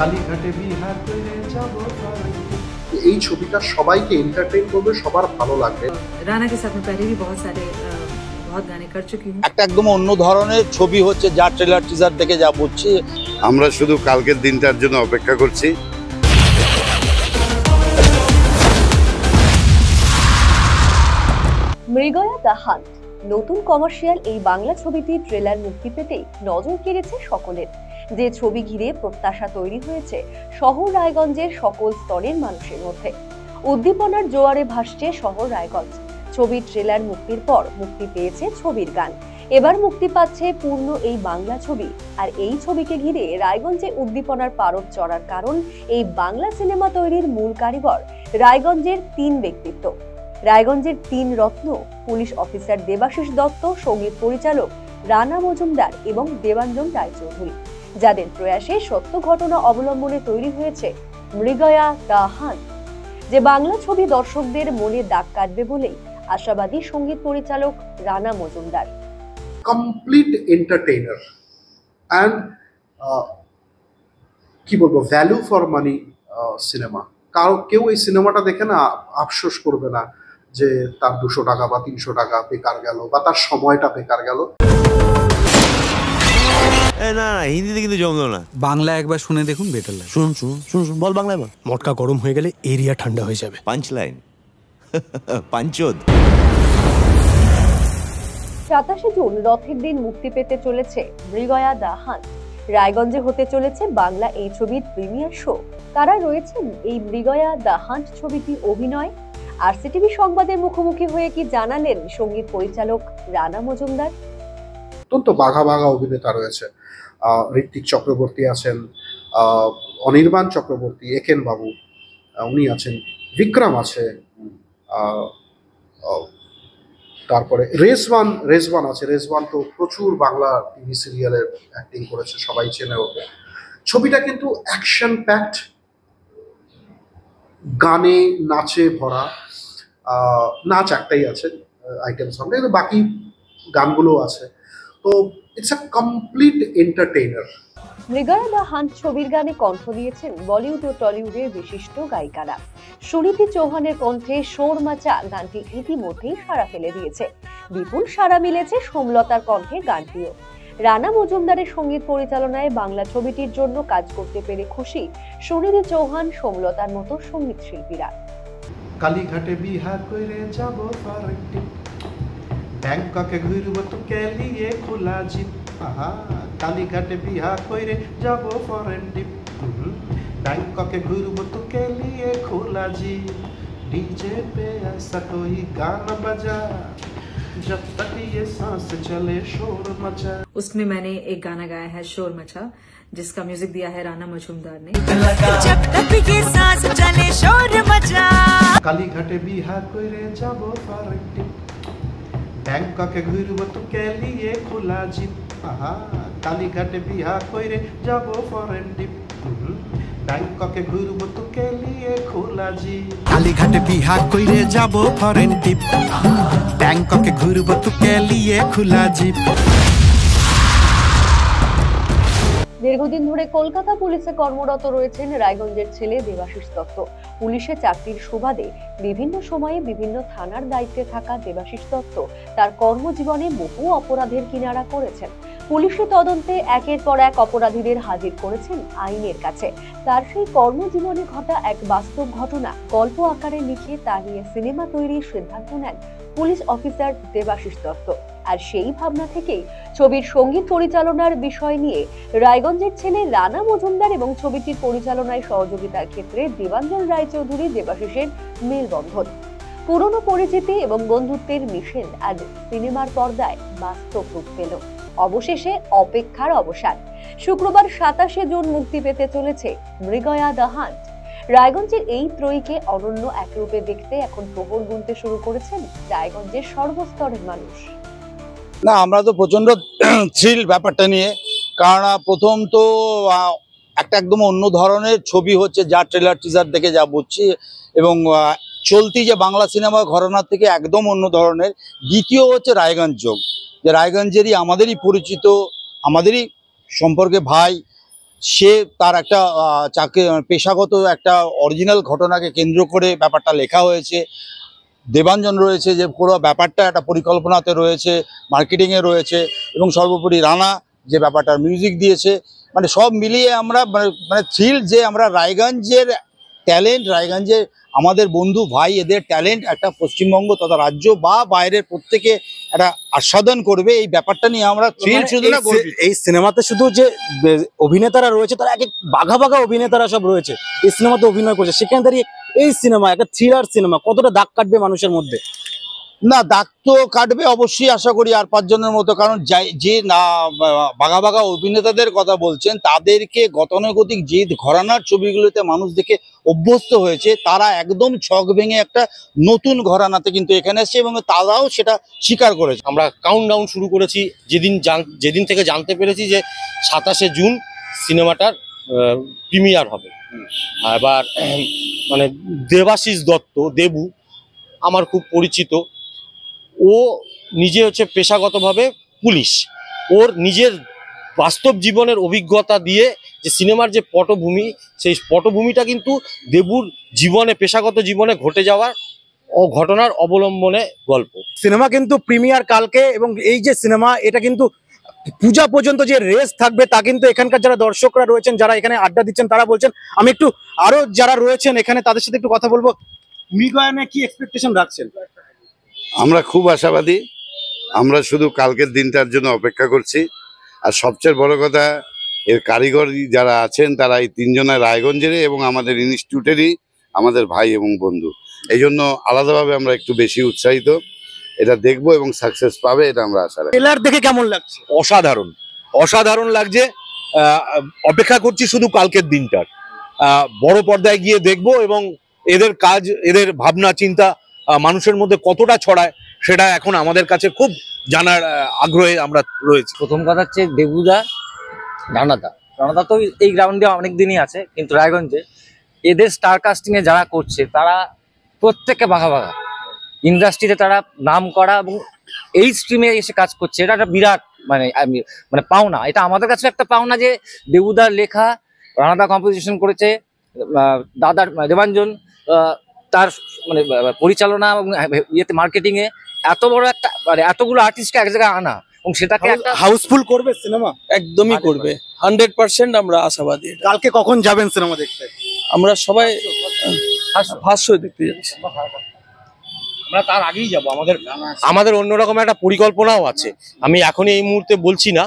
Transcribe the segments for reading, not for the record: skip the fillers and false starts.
কালীঘাটে বিহার করে যাব এই ছবিটা সবাইকে এন্টারটেইন করবে, সবার ভালো লাগবে। রানা के साथ में पहले भी बहुत गाने कर चुकी हूँ। একটা একদম অন্য ধরনের ছবি হচ্ছে, যা ট্রেলার টিজার দেখে যা বুঝছি। আমরা শুধু কালকের দিনটার জন্য অপেক্ষা করছি। মৃগয়া দ্য হান্ট নতুন কমার্শিয়াল এই বাংলা ছবিটির ট্রেলার মুক্তি পেতেই নজর কেড়েছে সকলের। যে ছবি ঘিরে প্রত্যাশা তৈরি হয়েছে শহর রায়গঞ্জের সকল স্তরের মানুষের মধ্যে। উদ্দীপনার জোয়ারে ভাসছে শহর রায়গঞ্জ। ছবির ট্রেলার মুক্তির পর মুক্তি পেয়েছে ছবির গান। এবার মুক্তি পাচ্ছে পূর্ণ এই বাংলা ছবি। আর এই ছবিকে ঘিরে রায়গঞ্জে উদ্দীপনার পারদ চড়ার কারণ এই বাংলা সিনেমা তৈরির মূল কারিগর রায়গঞ্জের তিন ব্যক্তিত্ব। রায়গঞ্জের তিন রত্ন, পুলিশ অফিসার দেবাশিস দত্ত, সঙ্গীত পরিচালক রানা মজুমদার এবং দেবাঞ্জন রায়চৌধুরী, যাদের প্রয়াসে সত্য ঘটনা অবলম্বনে তৈরি হয়েছে মৃগয়া দ্য হান্ট, যে বাংলা ছবি দর্শকদের মনে দাগ কাটবে বলেই আশাবাদী সঙ্গীত পরিচালক Rana Majumdar. Complete entertainer and কি বলবো, ভ্যালু ফর মানি সিনেমা। কেউ এই সিনেমাটা দেখে না আফসোস করবে না যে তার 200 টাকা বা 300 টাকা বেকার গেল বা তার সময়টা বেকার গেল। না হিন্দিতে কিন্তু জমলো না, বাংলা একবার শুনে দেখুন, বেটার লাগে। শুন শুন শুন শুন বল বাংলায় বল। মটকা গরম হয়ে গেলে এরিয়া ঠান্ডা হয়ে যাবে। Punch line পাঞ্চদ। 27 জুন রথের দিন মুক্তি পেতে চলেছে মৃগয়া দ্য হান্ট। রায়গঞ্জে হতে চলেছে বাংলা এই ছবির প্রিমিয়ার শো। কারা রয়েছেন এই মৃগয়া দ্য হান্ট ছবিটি অভিনয়? আরসিটিভি সংবাদের মুখোমুখি হয়ে কি জানালেন সঙ্গীত পরিচালক রানা মজুমদার? অত্যন্ত বাঘা বাঘা অভিনেতা রয়েছে। ঋত্বিক চক্রবর্তী আছেন, অনির্বাণ চক্রবর্তী, একেন বাবু উনি আছেন, বিক্রম আছে, তারপরে রেজওয়ান আছে। রেজওয়ান তো প্রচুর বাংলা টিভি সিরিয়ালের অ্যাক্টিং করেছে, সবাই চেনে ওকে। ছবিটা কিন্তু অ্যাকশন প্যাকড, গানে নাচে ভরা। নাচ একটাই আছে আইটেম সঙ্গে, কিন্তু বাকি গানগুলো আছে। তো it's a complete entertainer. Mrigaya the hunt ছবির গানে কণ্ঠ দিয়েছেন বলিউড ও টলিউডের বিশিষ্ট গায়িকারা। সুনীতি চৌহানের কণ্ঠে শোর মাচা গানটি ইতিমধ্যেই সাড়া ফেলে দিয়েছে। বিপুল সাড়া মিলেছে সোমলতার কণ্ঠে গানটিও। রানা মজুমদারের সঙ্গীত পরিচালনায় বাংলা ছবিটির জন্য কাজ করতে পেরে খুশি সুনীতি চৌহান, সোমলতার মতো সঙ্গীত শিল্পীরা। কালীঘাটে বিহার করে যাব ফরেন্টি, ব্যাংককে ঘুরব তো কেলিয়ে খোলা জিপ। আহা, কালীঘাটে বিহার করে যাব ফরেন্টি, ব্যাংককে ঘুরব তো কেলিए खोला जी, डीजे पे ऐसा कोई गाना बजा, जब तक ये सांस चले शोर मचा। उसमें मैंने एक गाना गाया है शोर मचा, जिसका म्यूजिक दिया है राना मजूमदार ने। जब तक ये सांस चले शोर मचा। कालीघाटे बिहार করে যাব ফরেন্টি, ব্যাংককে ঘুরব তো কেলিए খোলা জিপ। আহা, কালীঘাটে বিহার করে যাব ফরেন্টি, ব্যাংককে ঘুরব তো কেলিए খোলা জি। কালীঘাটে বিহার কইরে যাব ফরেন টিপ, ব্যাংককে ঘুরব তো কেলিয়ে খোলা জিপ। দীর্ঘদিন ধরে কলকাতা পুলিশে কর্মরত রয়েছেন রায়গঞ্জের ছেলে দেবাশিস দত্ত। পুলিশে চাকরির সুবাদে বিভিন্ন সময়ে বিভিন্ন থানার দায়িত্বে থাকা দেবাশিস দত্ত তার কর্মজীবনে বহু অপরাধের কিনারা করেছেন। পুলিশি তদন্তে একের পর এক অপরাধীদের হাজির করেছেন আইনের কাছে। তার সেই কর্মজীবনে ঘটা এক বাস্তব ঘটনা গল্প আকারে লিখে তা নিয়ে সিনেমা তৈরির সিদ্ধান্ত নেন পুলিশ অফিসার দেবাশিস দত্ত। আর সেই ভাবনা থেকেই ছবির সঙ্গীত পরিচালনার বিষয় নিয়ে রায়গঞ্জের ছেলে রানা মজুমদার এবং ছবিটির পরিচালনায় সহযোগিতার ক্ষেত্রে দেবাঞ্জন রায়চৌধুরী দেবাশিসের মেলবন্ধন। পুরনো পরিচিতি এবং বন্ধুত্বের মিশেল আজ সিনেমার পর্দায় বাস্তব রূপ পেল। অবশেষে অপেক্ষার অবসান। শুক্রবার 27 জুন মুক্তি পেতে চলেছে মৃগয়া দ্য হান্ট। রায়গঞ্জের এই ত্রয়ীকে অনন্য এক রূপে দেখতে এখন প্রহর গুনতে শুরু করেছেন রায়গঞ্জের সর্বস্তরের মানুষ। না, আমরা তো প্রচন্ড থ্রিল ব্যাপারটা নিয়ে, কারণ প্রথম তো একটা একদম অন্য ধরনের ছবি হচ্ছে, যা ট্রেলার টিজার দেখে যা বুঝছি, এবং চলতি যে বাংলা সিনেমা ঘরানার থেকে একদম অন্য ধরনের। দ্বিতীয় হচ্ছে রায়গঞ্জ যোগ, যে রায়গঞ্জেরই আমাদেরই পরিচিত, আমাদেরই সম্পর্কে ভাই সে তার একটা চাকরি পেশাগত একটা অরিজিনাল ঘটনাকে কেন্দ্র করে ব্যাপারটা লেখা হয়েছে। দেবাঞ্জন রয়েছে, যে পুরো ব্যাপারটা একটা পরিকল্পনাতে রয়েছে, মার্কেটিংয়ে রয়েছে, এবং সর্বোপরি রানা যে ব্যাপারটার মিউজিক দিয়েছে। মানে সব মিলিয়ে আমরা মানে থ্রিল যে আমরা রায়গঞ্জের ট্যালেন্ট, রায়গঞ্জে আমাদের বন্ধু ভাই এদের ট্যালেন্ট একটা পশ্চিমবঙ্গ তথা রাজ্য বা বাইরের প্রত্যেকে একটা আস্বাদন করবে, এই ব্যাপারটা নিয়ে আমরা থ্রিল শুধু না এই সিনেমাতে শুধু যে অভিনেতারা রয়েছে তারা এক এক বাঘা বাঘা অভিনেতারা সব রয়েছে এই সিনেমাতে অভিনয় করছে, সেখানে দাঁড়িয়ে এই সিনেমা একটা থ্রিলার সিনেমা কতটা দাগ কাটবে মানুষের মধ্যে? না, দাগ তো কাটবে অবশ্যই, আশা করি আর 5 জনের মতো। কারণ যে না বাঘা বাঘা অভিনেতাদের কথা বলছেন তাদেরকে গতানুগতিক যে ঘরানার ছবিগুলোতে মানুষ দেখে অভ্যস্ত হয়েছে, তারা একদম ছক ভেঙে একটা নতুন ঘরানাতে কিন্তু এখানে এসেছে এবং তারাও সেটা স্বীকার করেছে। আমরা কাউন্টডাউন শুরু করেছি যেদিন থেকে জানতে পেরেছি যে 27শে জুন সিনেমাটার প্রিমিয়ার হবে। এবার মানে দেবাশিস দত্ত, দেবু আমার খুব পরিচিত, ও নিজে হচ্ছে পেশাগতভাবে পুলিশ। ওর নিজের বাস্তব জীবনের অভিজ্ঞতা দিয়ে যে সিনেমার যে পটভূমি, সেই পটভূমিটা কিন্তু দেবুর জীবনে, পেশাগত জীবনে ঘটে যাওয়ার ঘটনার অবলম্বনে গল্প। সিনেমা কিন্তু প্রিমিয়ার কালকে, এবং এই যে সিনেমা এটা কিন্তু পূজা পর্যন্ত যে রেস থাকবে তা কিন্তু এখানকার যারা দর্শকরা রয়েছেন, যারা এখানে আড্ডা দিচ্ছেন তারা বলছেন। আমি একটু আরো যারা রয়েছেন এখানে তাদের সাথে একটু কথা বলবো। মৃগয়ানে কি এক্সপেকটেশন রাখছেন? আমরা খুব আশাবাদী। আমরা শুধু কালকের দিনটার জন্য অপেক্ষা করছি। আর সবচেয়ে বড় কথা, এর কারিগর যারা আছেন তারা এই 3 জনের রায়গঞ্জেরই এবং আমাদের ইনস্টিটিউটেরই আমাদের ভাই এবং বন্ধু। এই জন্য আলাদাভাবে আমরা একটু বেশি উৎসাহিত। এটা দেখবো এবং সাকসেস পাবে, এটা আমরা আশা রাখি। ট্রেলার দেখে কেমন লাগছে? অসাধারণ, অসাধারণ লাগছে। অপেক্ষা করছি শুধু কালকের দিনটার। বড় পর্দায় গিয়ে দেখবো এবং এদের কাজ, এদের ভাবনা চিন্তা মানুষের মধ্যে কতটা ছড়ায় সেটা এখন আমাদের কাছে খুব জানার আগ্রহে আমরা রয়েছি। প্রথম কথা হচ্ছে দেবুদা, রানাদা তো এই গ্রাউন্ডে অনেক দিনই আছে, কিন্তু রায়গঞ্জে এদের স্টার কাস্টিং এ যারা করছে তারা প্রত্যেককে বাঘা বাঘা ইন্ডাস্ট্রিতে তারা নাম করা, এবং এই স্ট্রিমে এসে কাজ করছে। এটা একটা বিরাট মানে পাওনা। এটা আমাদের কাছে একটা পাওনা যে দেবুদার লেখা, রানাদা কম্পোজিশন করেছে, দাদার দেবাঞ্জন তার মানে পরিচালনা এবং ইয়েতে মার্কেটিং এ এত বড় একটা মানে এতগুলো আর্টিস্টকে এক জায়গায় আনা, এবং সেটাকে একটা হাউসফুল করবে সিনেমা। একদমই করবে, 100% আমরা আশাবাদী। কালকে কখন যাবেন সিনেমা দেখতে? আমরা সবাই ফার্স্ট শো দেখতে যাচ্ছি। আমরা তার আগেই যাবো। আমাদের অন্যরকম একটা পরিকল্পনাও আছে, আমি এখনই এই মুহূর্তে বলছি না,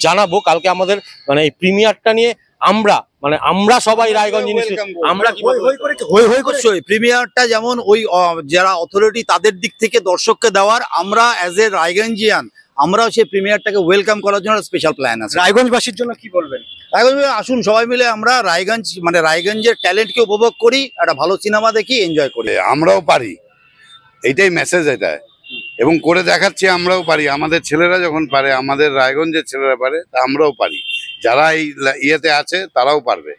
জানাবো কালকে আমাদের মানে এই প্রিমিয়ারটা নিয়ে আমরা সবাই রায়গঞ্জ আমরা প্রিমিয়ারটা যেমন ওই যারা অথরিটি তাদের দিক থেকে দর্শককে দেওয়ার, আমরা অ্যাজ এ রায়গঞ্জিয়ান আমরাও সেই প্রিমিয়ারটাকে ওয়েলকাম করার জন্য স্পেশাল প্ল্যান আছে। রায়গঞ্জবাসীর জন্য কি বলবেন? রায়গঞ্জ আসুন, সবাই মিলে আমরা রায়গঞ্জ মানে রায়গঞ্জের ট্যালেন্টকে উপভোগ করি, একটা ভালো সিনেমা দেখি, এনজয় করি। আমরাও পারি, এইটাই মেসেজ এটা, এবং করে দেখাচ্ছি আমরাও পারি। আমাদের ছেলেরা যখন পারে, আমাদের রায়গঞ্জের ছেলেরা পারে, তা আমরাও পারি। যারা এই ইয়েতে আছে তারাও পারবে।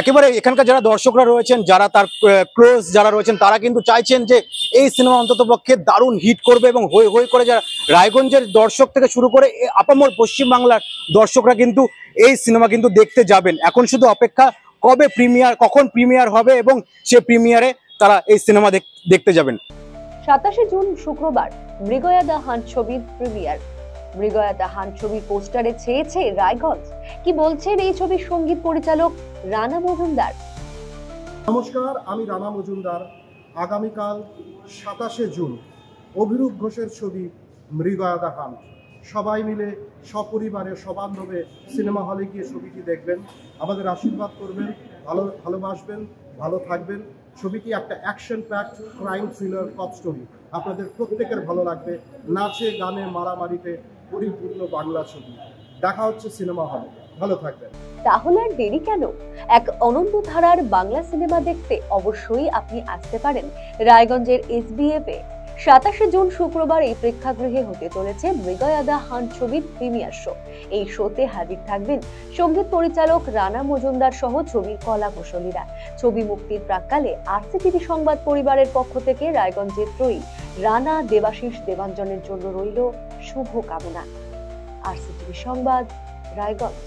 একেবারে এখানকার যারা দর্শকরা রয়েছেন, যারা তার ক্লোজ যারা রয়েছেন, তারা কিন্তু চাইছেন যে এই সিনেমা অন্ততপক্ষে দারুণ হিট করবে, এবং হই হই করে যারা রায়গঞ্জের দর্শক থেকে শুরু করে আপামর পশ্চিমবাংলার দর্শকরা কিন্তু এই সিনেমা কিন্তু দেখতে যাবেন। এখন শুধু অপেক্ষা কখন প্রিমিয়ার হবে এবং সে প্রিমিয়ারে তারা এই সিনেমা দেখতে যাবেন। 27শে জুন শুক্রবার মৃগয়া দ্য হান্ট ছবির প্রিমিয়ার। মৃগয়া দ্য হান্ট ছবির পোস্টারে ছেয়েছে রায়গঞ্জ। কি বলছেন এই ছবির সঙ্গীত পরিচালক রানা মজুমদার? নমস্কার, আমি রানা মজুমদার। আগামীকাল 27শে জুন অভিরূপ ঘোষের ছবি মৃগয়া দ্য হান্ট, সবাই মিলে সপরিবারে সবান্ধবে সিনেমা হলে গিয়ে ছবিটি দেখবেন, আমাদের আশীর্বাদ করবেন, ভালোবাসবেন, ভালো থাকবেন। ছবিটি একটা অ্যাকশন প্যাকড ক্রাইম থ্রিলার কপ স্টোরি, আপনাদের প্রত্যেকের ভালো লাগবে। নাচে গানে মারামারিতে পরিপূর্ণ বাংলা ছবি। দেখা হচ্ছে সিনেমা হলে, ভালো থাকবেন। তাহলে আর দেরি কেন? এক অনন্ত ধারার বাংলা সিনেমা দেখতে অবশ্যই আপনি আসতে পারেন রায়গঞ্জের SBF এ। 27শে জুন শুক্রবার এই প্রেক্ষাগৃহে হতে চলেছে মৃগয়া দ্য হান্ট ছবির প্রিমিয়ার শো। এই শোতে হাজির থাকবেন সঙ্গীত পরিচালক রানা মজুমদার সহ ছবির কলা কুশলীরা। ছবি মুক্তির প্রাক্কালে RCTV সংবাদ পরিবারের পক্ষ থেকে রায়গঞ্জের ত্রয়ী রানা, দেবাশিস, দেবাঞ্জনের জন্য রইল শুভ কামনা। RCTV সংবাদ, রায়গঞ্জ।